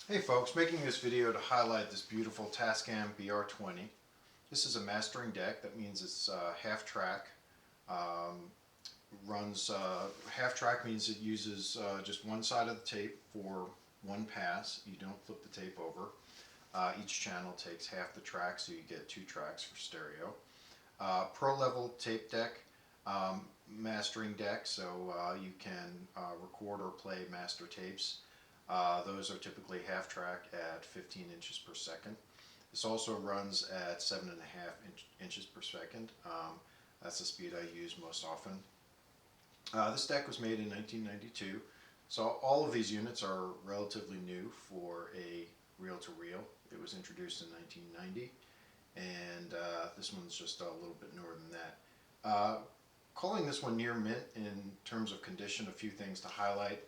Hey folks, making this video to highlight this beautiful Tascam BR-20. This is a mastering deck. That means it's half track. Half track means it uses just one side of the tape for one pass. You don't flip the tape over. Each channel takes half the track, so you get two tracks for stereo. Pro level tape deck, mastering deck, so you can record or play master tapes. Those are typically half track at 15 inches per second. This also runs at 7.5 inches per second. That's the speed I use most often. This deck was made in 1992, so all of these units are relatively new for a reel-to-reel. It was introduced in 1990, and this one's just a little bit newer than that. Calling this one near mint in terms of condition, a few things to highlight.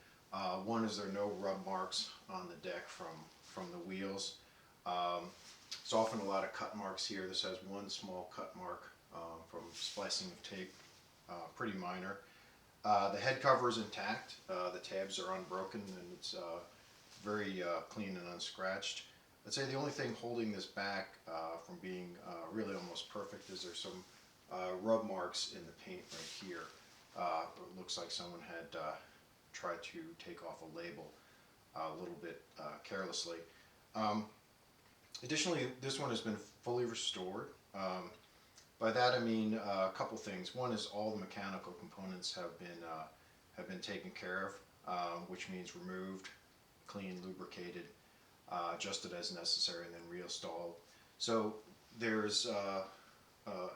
One is there are no rub marks on the deck from the wheels. There's often a lot of cut marks here. This has one small cut mark from splicing of tape, pretty minor. The head cover is intact. The tabs are unbroken, and it's very clean and unscratched. I'd say the only thing holding this back from being really almost perfect is there's some rub marks in the paint right here. It looks like someone had tried to take off a label a little bit carelessly. Additionally, this one has been fully restored. By that I mean a couple things. One is all the mechanical components have been taken care of, which means removed, cleaned, lubricated, adjusted as necessary, and then reinstalled. So there's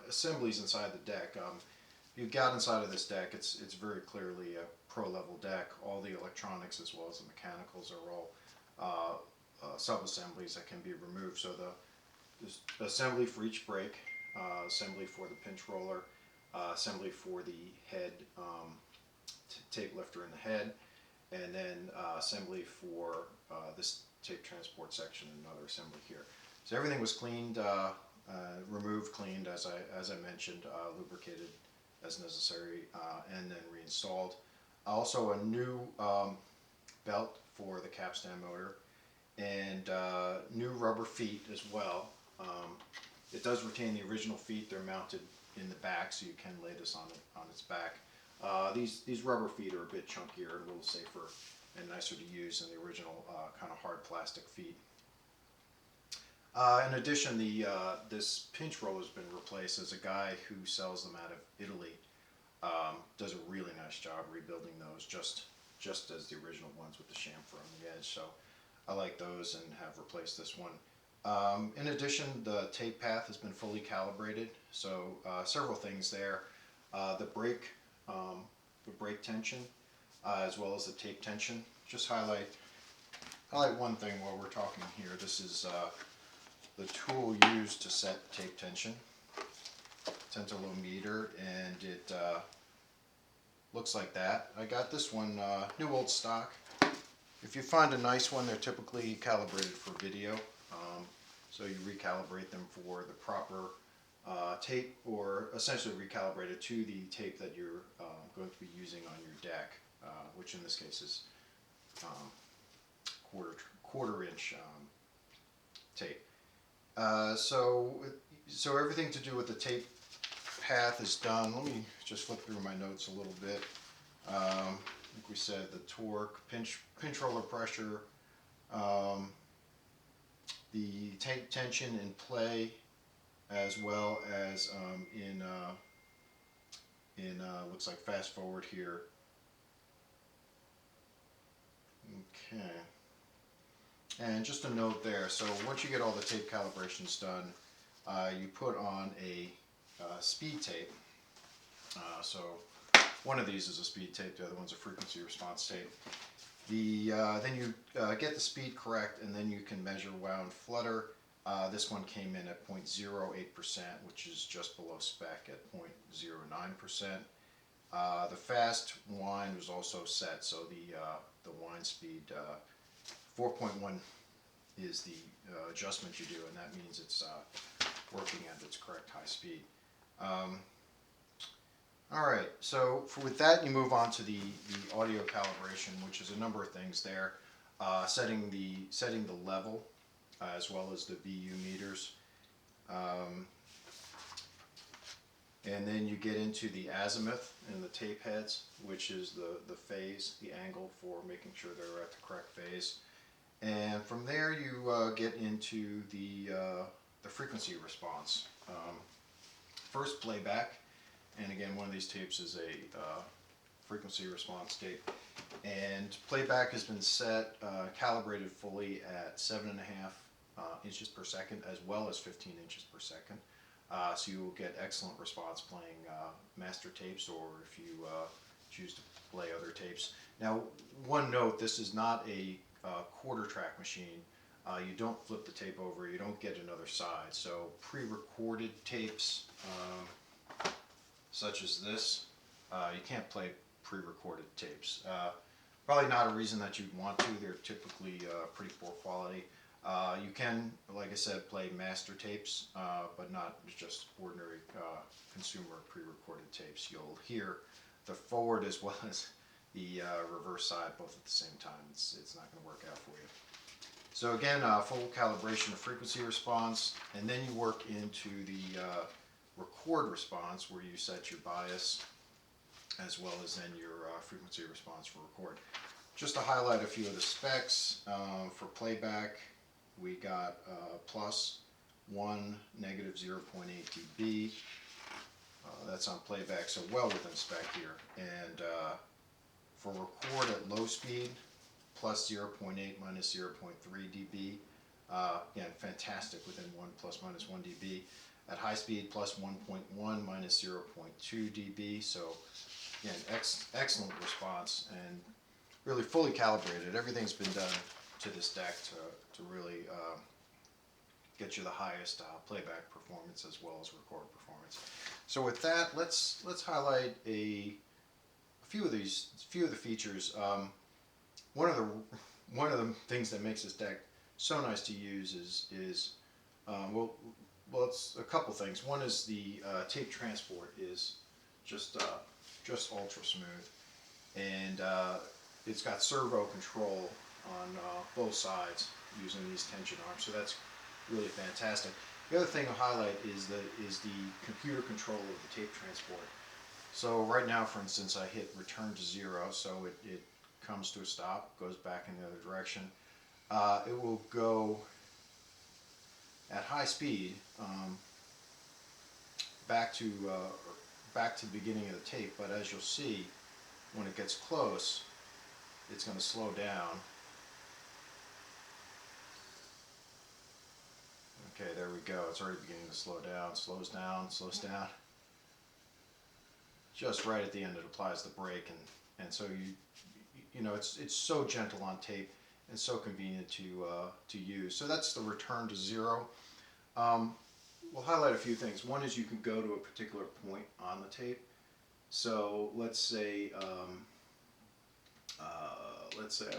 assemblies inside the deck. If you got inside of this deck, it's very clearly a pro-level deck. All the electronics as well as the mechanicals are all sub-assemblies that can be removed. So there's assembly for each brake, assembly for the pinch roller, assembly for the head tape lifter in the head, and then assembly for this tape transport section, and another assembly here. So everything was cleaned, removed, cleaned, as I mentioned, lubricated as necessary, and then reinstalled. Also a new belt for the capstan motor, and new rubber feet as well. It does retain the original feet. They're mounted in the back, so you can lay this on its back. These rubber feet are a bit chunkier, a little safer and nicer to use than the original kind of hard plastic feet. In addition, this pinch roller has been replaced as a guy who sells them out of Italy does a really nice job rebuilding those, just as the original ones with the chamfer on the edge. So I like those and have replaced this one. In addition, the tape path has been fully calibrated, so several things there. The brake tension, as well as the tape tension. Just highlight one thing while we're talking here. This is the tool used to set tape tension. Tensilometer, and it looks like that. I got this one new old stock. If you find a nice one, they're typically calibrated for video, so you recalibrate them for the proper tape, or essentially recalibrate it to the tape that you're going to be using on your deck, which in this case is quarter inch tape. So everything to do with the tape path is done. Let me just flip through my notes a little bit. Like we said, the torque, pinch roller pressure, the tape tension in play, as well as in looks like fast forward here. Okay. And just a note there, so once you get all the tape calibrations done, you put on a speed tape. So one of these is a speed tape, the other one's a frequency response tape. Then you get the speed correct, and then you can measure wound flutter. This one came in at 0.08%, which is just below spec at 0.09%. The fast wind was also set, so the wind speed 4.1 is the adjustment you do, and that means it's working at its correct high speed. Alright, so with that you move on to the audio calibration, which is a number of things there. setting the level as well as the VU meters. Um, and then you get into the azimuth and the tape heads, which is the phase, the angle for making sure they're at the correct phase. And from there you get into the frequency response. First, playback, and again, one of these tapes is a frequency response tape. And playback has been set, calibrated fully at 7.5 inches per second, as well as 15 inches per second. So you will get excellent response playing master tapes, or if you choose to play other tapes. Now, one note, this is not a quarter track machine. You don't flip the tape over, you don't get another side. So pre-recorded tapes, such as this, you can't play pre-recorded tapes. Probably not a reason that you'd want to. They're typically pretty poor quality. You can, like I said, play master tapes, but not just ordinary consumer pre-recorded tapes. You'll hear the forward as well as the reverse side both at the same time. It's not going to work out for you. So again, full calibration of frequency response, and then you work into the record response, where you set your bias as well as then your frequency response for record. Just to highlight a few of the specs, for playback, we got +1, -0.8 dB. That's on playback, so well within spec here. And for record at low speed, +0.8, -0.3 dB. Again, fantastic within 1 ±1 dB. At high speed, +1.1, -0.2 dB. So again, excellent response and really fully calibrated. Everything's been done to this deck to really get you the highest playback performance as well as record performance. So with that, let's highlight a few of the features. One of the things that makes this deck so nice to use is well, it's a couple things. One is the tape transport is just ultra smooth, and it's got servo control on both sides using these tension arms, so that's really fantastic. The other thing I'll highlight is the computer control of the tape transport. So right now, for instance, I hit return to 0, so it comes to a stop, goes back in the other direction. It will go at high speed back to the beginning of the tape, but as you'll see, when it gets close, it's going to slow down. Okay, there we go. It's already beginning to slow down. Slows down, slows down. Just right at the end, it applies the brake, and so you know it's so gentle on tape and so convenient to use. So that's the return to 0. We'll highlight a few things. One is you can go to a particular point on the tape. So let's say I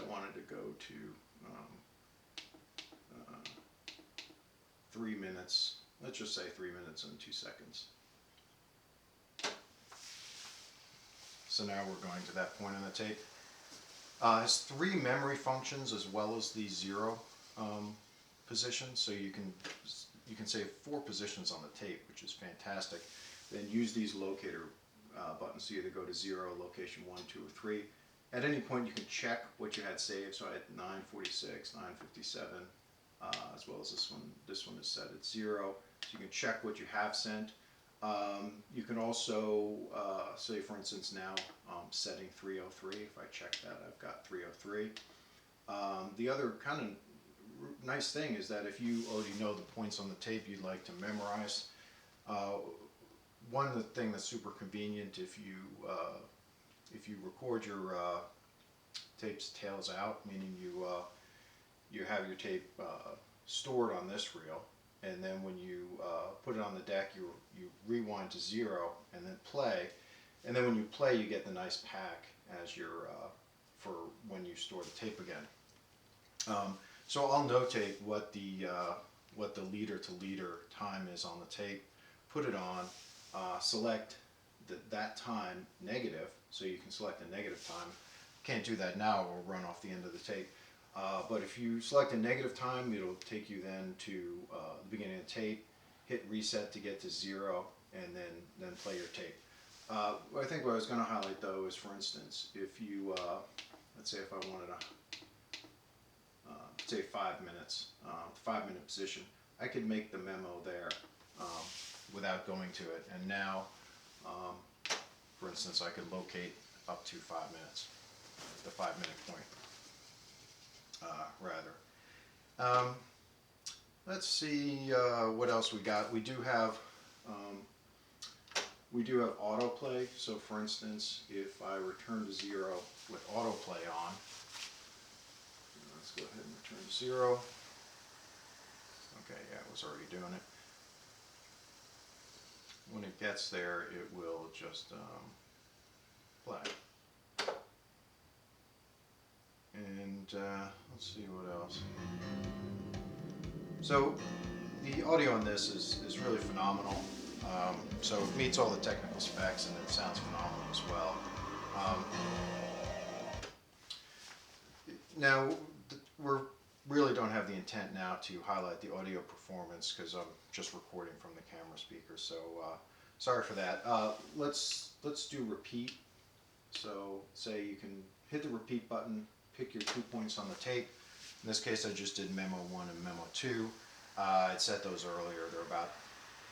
wanted to go to 3 minutes. Let's just say 3 minutes and 2 seconds. So now we're going to that point on the tape. It has 3 memory functions as well as the 0 position, so you can save 4 positions on the tape, which is fantastic. Then use these locator buttons to either go to 0, location 1, 2, or 3. At any point you can check what you had saved, so I had 946, 957, as well as this one. This one is set at 0, so you can check what you have sent. You can also, say for instance now, setting 303, if I check that, I've got 303. The other kind of nice thing is that if you already know the points on the tape you'd like to memorize, one thing that's super convenient if you record your tapes tails out, meaning you have your tape stored on this reel, and then when you put it on the deck, you rewind to 0 and then play, and then when you play you get the nice pack as your for when you store the tape again. So I'll notate what the leader to leader time is on the tape, put it on, select that time negative, so you can select a negative time. Can't do that now, or run off the end of the tape. But if you select a negative time, it'll take you then to the beginning of the tape, hit reset to get to 0, and then play your tape. I think what I was going to highlight though is, for instance, if you, let's say if I wanted to, say 5 minutes, 5-minute position, I could make the memo there without going to it. And now, for instance, I could locate up to 5 minutes, the 5-minute point, rather. Let's see what else we got. We do have autoplay. So for instance, if I return to 0 with autoplay on, let's go ahead and return to 0. Okay, yeah, it was already doing it. When it gets there, it will just play. And let's see what else. So the audio on this is really phenomenal. So it meets all the technical specs, and it sounds phenomenal as well. Now, we really don't have the intent now to highlight the audio performance because I'm just recording from the camera speaker. So sorry for that. Let's do repeat. So say you can hit the repeat button, pick your 2 points on the tape. In this case, I just did memo 1 and memo 2. I'd set those earlier. They're about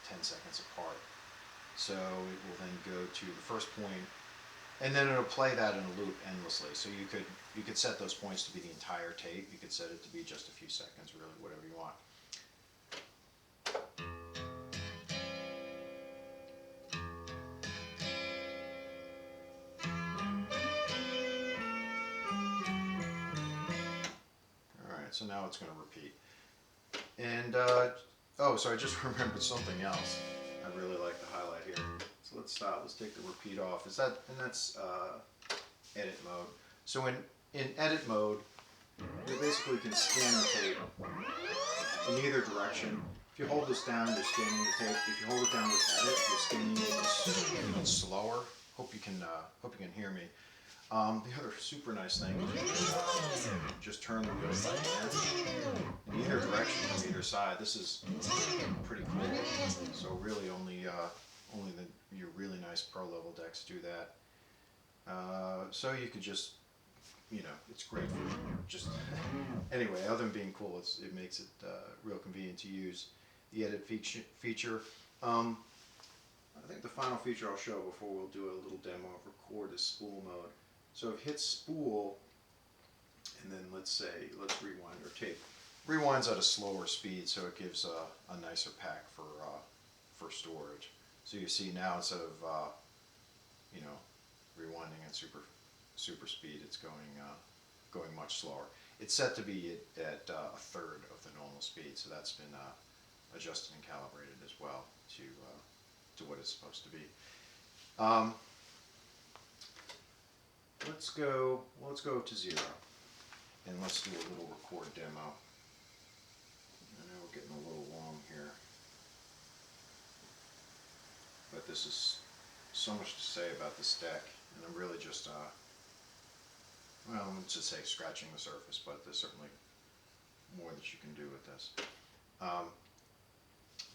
10 seconds apart. So it will then go to the first point, and then it'll play that in a loop endlessly. So you could set those points to be the entire tape. You could set it to be just a few seconds, really, whatever you want. All right, so now it's going to repeat. And oh, so I just remembered something else I really like to highlight here. So let's stop. Let's take the repeat off. That's edit mode. So in edit mode, you basically can scan the tape in either direction. If you hold this down, you're scanning the tape. If you hold it down with edit, you're scanning it even slower. Hope you can hear me. The other super nice thing is just turn the wheels by hand in either direction, on either side. This is pretty cool. So really only your really nice pro level decks do that. So you could just, it's great for just anyway. Other than being cool, it makes it real convenient to use the edit feature. I think the final feature I'll show before we'll do a little demo of record is spool mode. So if hit spool, and then let's rewind our tape. Rewinds at a slower speed, so it gives a nicer pack for storage. So you see now, instead of rewinding at super speed, it's going much slower. It's set to be at a third of the normal speed, so that's been adjusted and calibrated as well to what it's supposed to be. Let's go to 0, and let's do a little record demo. I know we're getting a little long here, but this is so much to say about this deck, and I'm really just, well, let's just say scratching the surface, but there's certainly more that you can do with this.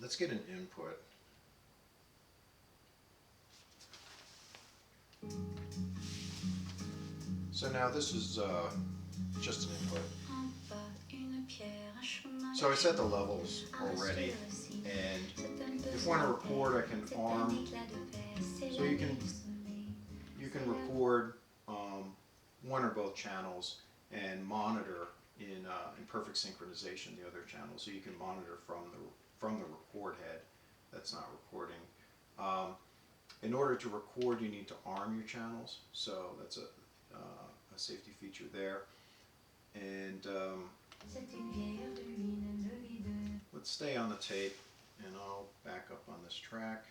Let's get an input. So now this is just an input. So I set the levels already, and if I want to record, I can arm. So you can record one or both channels and monitor in perfect synchronization the other channel. So you can monitor from the record head that's not recording. In order to record, you need to arm your channels. So that's a safety feature there. And let's stay on the tape, and I'll back up on this track.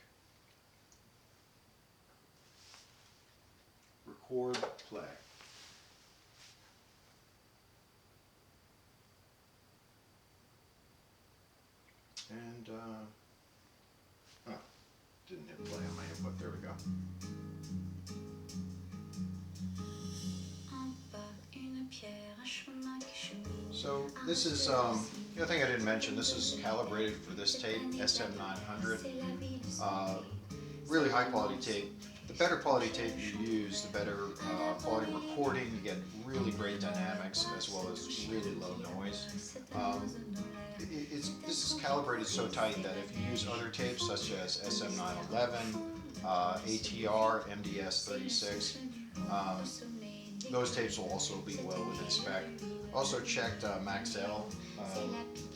Record, play. And didn't hit play on my input. There we go. So this is, the other thing I didn't mention, this is calibrated for this tape, SM900. Really high quality tape. The better quality tape you use, the better quality recording. You get really great dynamics as well as really low noise. This is calibrated so tight that if you use other tapes such as SM911, ATR, MDS36, those tapes will also be well within spec. Also checked Maxell,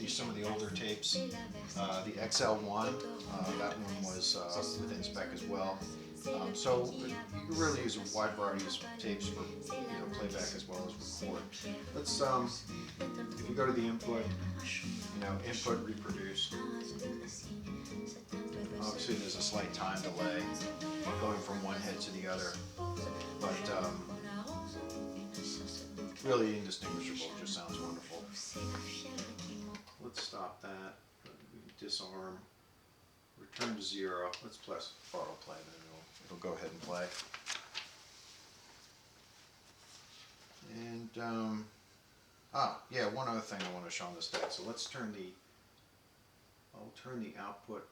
some of the older tapes. The XL1, that one was within spec as well. So you can really use a wide variety of tapes for playback as well as record. Let's if you go to the input, input reproduce. Obviously there's a slight time delay going from one head to the other, but really indistinguishable. It just sounds wonderful. Let's stop that. Disarm. Return to 0. Let's press auto play, then it'll go ahead and play. And yeah, one other thing I want to show on this deck. So let's turn I'll turn the output.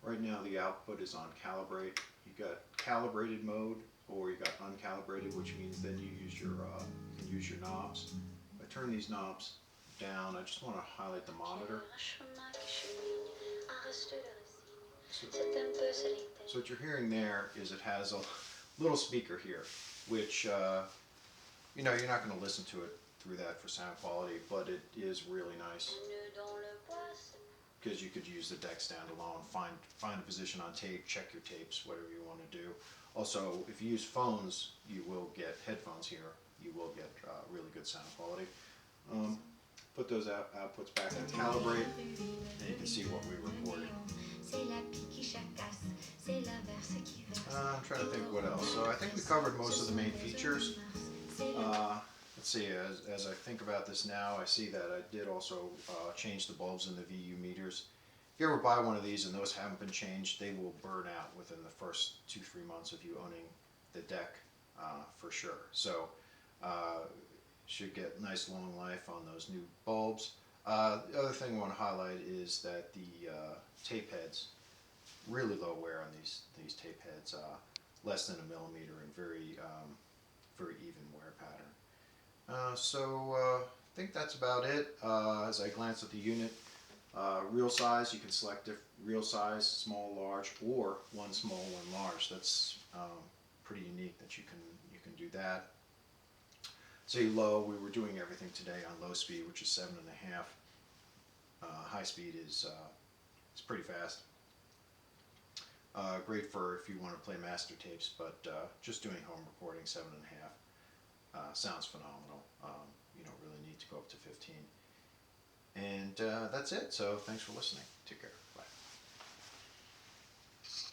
Right now the output is on calibrate. You got calibrated mode, or you got uncalibrated, which means then you can use your knobs. If I turn these knobs down, I just want to highlight the monitor. So what you're hearing there is it has a little speaker here, which you're not going to listen to it through that for sound quality, but it is really nice because you could use the deck standalone, find a position on tape, check your tapes, whatever you want to do. Also, if you use phones, you will get headphones here. You will get really good sound quality. Put those outputs back in calibrate, and you can see what we recorded. I'm trying to think what else. So I think we covered most of the main features. Let's see, as I think about this now, I see that I did also change the bulbs in the VU meters. If you ever buy one of these and those haven't been changed, they will burn out within the first 2-3 months of you owning the deck for sure. So should get nice long life on those new bulbs. The other thing I want to highlight is that the tape heads, really low wear on these tape heads, less than 1 millimeter, and very even wear pattern. I think that's about it. As I glance at the unit, reel size, you can select reel size, small, large, or one small, one large. That's pretty unique that you can do that. Say low, we were doing everything today on low speed, which is 7.5. High speed is pretty fast. Great for if you want to play master tapes, but just doing home recording, 7.5 sounds phenomenal. You don't really need to go up to 15. And that's it. So thanks for listening. Take care.